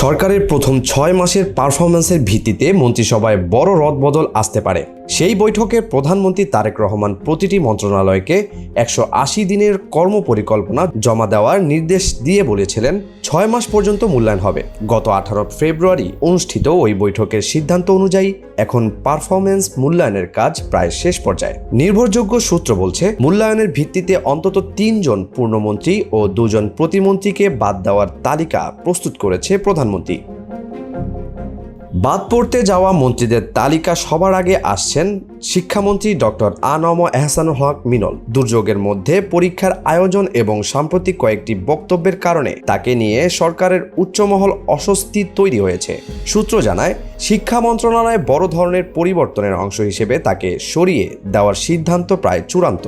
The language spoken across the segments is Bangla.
সরকারের প্রথম ৬ মাসের পারফরম্যান্সের ভিত্তিতে মন্ত্রিসভায় বড় রদবদল আসতে পারে। সেই বৈঠকে প্রধানমন্ত্রী তারেক রহমান প্রতিটি মন্ত্রণালয়কে ১৮০ দিনের কর্মপরিকল্পনা জমা দেওয়ার নির্দেশ দিয়ে বলেছিলেন ৬ মাস পর্যন্ত মূল্যায়ন হবে। গত ১৮ ফেব্রুয়ারি অনুষ্ঠিত ওই বৈঠকের সিদ্ধান্ত অনুযায়ী এখন পারফরম্যান্স মূল্যায়নের কাজ প্রায় শেষ পর্যায়ে। নির্ভরযোগ্য সূত্র বলছে, মূল্যায়নের ভিত্তিতে অন্তত ৩ জন পূর্ণমন্ত্রী ও ২ জন প্রতিমন্ত্রীকে বাদ দেওয়ার তালিকা প্রস্তুত করেছে প্রধানমন্ত্রী। বাদ পড়তে যাওয়া মন্ত্রীদের তালিকা সবার আগে আসছেন শিক্ষামন্ত্রী ডক্টর আ.ন.ম এহসানুল হক মিনল। দুর্যোগের মধ্যে পরীক্ষার আয়োজন এবং সাম্প্রতিক কয়েকটি বক্তব্যের কারণে তাকে নিয়ে সরকারের উচ্চমহল অস্বস্তি তৈরি হয়েছে। সূত্র জানায়, শিক্ষা মন্ত্রণালয়ে বড় ধরনের পরিবর্তনের অংশ হিসেবে তাকে সরিয়ে দেওয়ার সিদ্ধান্ত প্রায় চূড়ান্ত।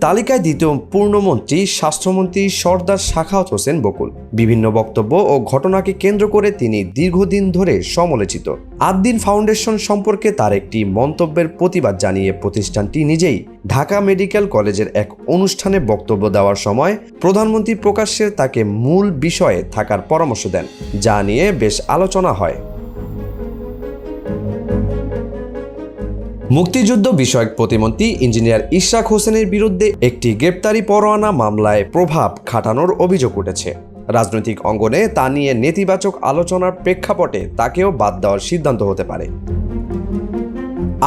তালিকায় দ্বিতীয় পূর্ণমন্ত্রী স্বাস্থ্যমন্ত্রী সরদার সাখাওয়াত হোসেন বকুল। বিভিন্ন বক্তব্য ও ঘটনাকে কেন্দ্র করে তিনি দীর্ঘদিন ধরে সমালোচিত। আদ্দিন ফাউন্ডেশন সম্পর্কে তার একটি মন্তব্যের প্রতিবাদ জানিয়ে প্রতিষ্ঠানটি নিজেই ঢাকা মেডিকেল কলেজের এক অনুষ্ঠানে বক্তব্য দেওয়ার সময় প্রধানমন্ত্রী প্রকাশ্যে তাকে মূল বিষয়ে থাকার পরামর্শ দেন, যা নিয়ে বেশ আলোচনা হয়। মুক্তিযুদ্ধ বিষয়ক প্রতিমন্ত্রী ইঞ্জিনিয়ার ইশরাক হোসেনের বিরুদ্ধে একটি গ্রেপ্তারি পরোয়ানা মামলায় প্রভাব খাটানোর অভিযোগ উঠেছে। রাজনৈতিক অঙ্গনে তা নিয়ে নেতিবাচক আলোচনার প্রেক্ষাপটে তাকেও বাদ দেওয়ার সিদ্ধান্ত হতে পারে।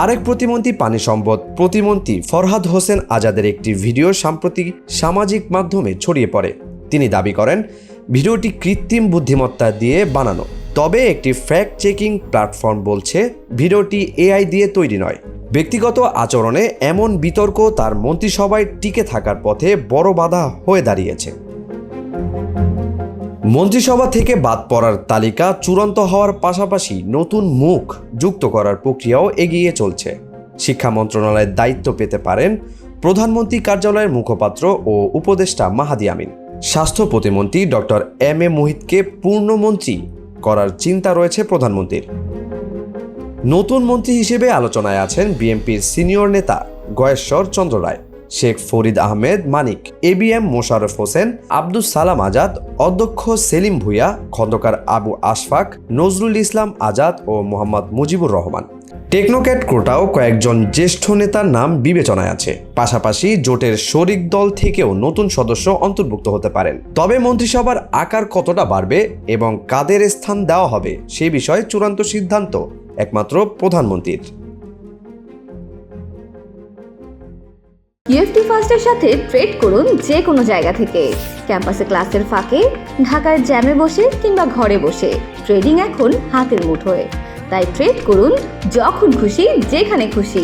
আরেক প্রতিমন্ত্রী পানি সম্পদ প্রতিমন্ত্রী ফরহাদ হোসেন আজাদের একটি ভিডিও সাম্প্রতি সামাজিক মাধ্যমে ছড়িয়ে পড়ে। তিনি দাবি করেন, ভিডিওটি কৃত্রিম বুদ্ধিমত্তা দিয়ে বানানো। তবে একটি ফ্যাক্ট চেকিং প্ল্যাটফর্ম বলছে ভিডিওটি এআই দিয়ে তৈরি নয়। ব্যক্তিগত আচরণে এমন বিতর্ক তার মন্ত্রিসভায় টিকে থাকার পথে বড় বাধা হয়ে দাঁড়িয়েছে। মন্ত্রিসভা থেকে বাদ পড়ার তালিকা চূড়ান্ত হওয়ার পাশাপাশি নতুন মুখ যুক্ত করার প্রক্রিয়াও এগিয়ে চলছে। শিক্ষা মন্ত্রণালয়ের দায়িত্ব পেতে পারেন প্রধানমন্ত্রী কার্যালয়ের মুখপাত্র ও উপদেষ্টা মাহাদি আমিন। স্বাস্থ্য প্রতিমন্ত্রী ডক্টর এম.এ. মুহিতকে পূর্ণমন্ত্রী করার চিন্তা রয়েছে প্রধানমন্ত্রীর। নতুন মন্ত্রী হিসেবে আলোচনায় আছেন বিএনপির সিনিয়র নেতা গয়েশ্বর চন্দ্র রায়, শেখ ফরিদ আহমেদ মানিক, এবিএম মোশাররফ হোসেন, আব্দুস সালাম আজাদ, অধ্যক্ষ সেলিম ভুঁইয়া, খন্দকার আবু আশফাক, নজরুল ইসলাম আজাদ ও মোহাম্মদ মুজিবুর রহমান। টেকনোক্যাট কোটাও কয়েকজন জ্যেষ্ঠ নেতার নাম বিবেচনায় আছে। পাশাপাশি জোটের শরিক দল থেকেও নতুন সদস্য অন্তর্ভুক্ত হতে পারেন। তবে মন্ত্রিসভার আকার কতটা বাড়বে এবং কাদের স্থান দেওয়া হবে সে বিষয়ে চূড়ান্ত সিদ্ধান্ত একমাত্র প্রধানমন্ত্রীর। ইউএফটি ফার্স্টের সাথে ট্রেড করুন যে কোনো জায়গা থেকে। ক্যাম্পাসে ক্লাসের ফাঁকে, ঢাকার জ্যামে বসে কিংবা ঘরে বসে, ট্রেডিং এখন হাতের মুঠোয়। তাই ট্রেড করুন যখন খুশি, যেখানে খুশি।